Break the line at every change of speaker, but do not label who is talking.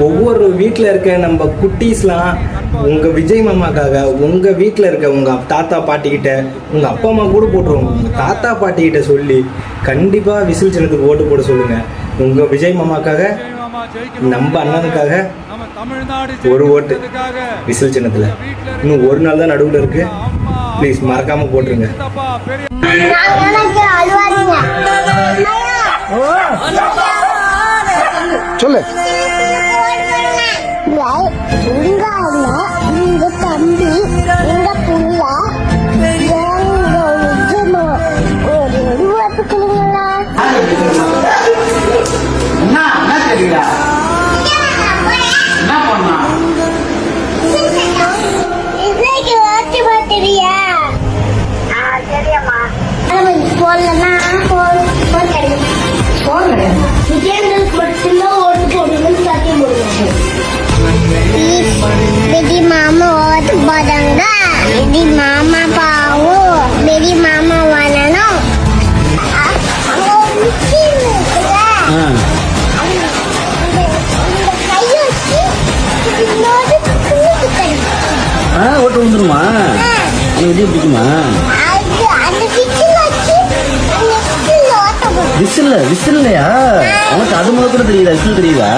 ஒவ்வொரு வீட்டில் இருக்க நம்ம குட்டீஸ்லாம் உங்கள் விஜய் மாமாக்காக உங்கள் வீட்டில் இருக்க உங்கள் தாத்தா பாட்டிக்கிட்ட உங்கள் அப்பா அம்மா கூட போட்டுருவோம், உங்கள் தாத்தா பாட்டிக்கிட்ட சொல்லி கண்டிப்பாக விசில் சின்னத்துக்கு ஓட்டு போட சொல்லுங்கள். உங்கள் விஜய் மாமாக்காக நம்ம அண்ணனுக்காக ஒரு ஓட்டு விசில் சின்னத்தில். இன்னும் ஒரு நாள் தான் நடுவில் இருக்கு, ப்ளீஸ் மறக்காம போட்டுருங்க.
சொல்லு.
உங்க தம்பி உங்க புள்ள ஒரு வாட்டுக்குள்ளீங்களா? मेरी मामा बहुत बदंगा, मेरी मामा पाओ, मेरी मामा वाला ना
ஓட்டு வந்துருமா? விஜய் பிடிக்குமா? விசில்லையா? உனக்கு அது முதல் கூட தெரியுதா? விசில் தெரியுதா?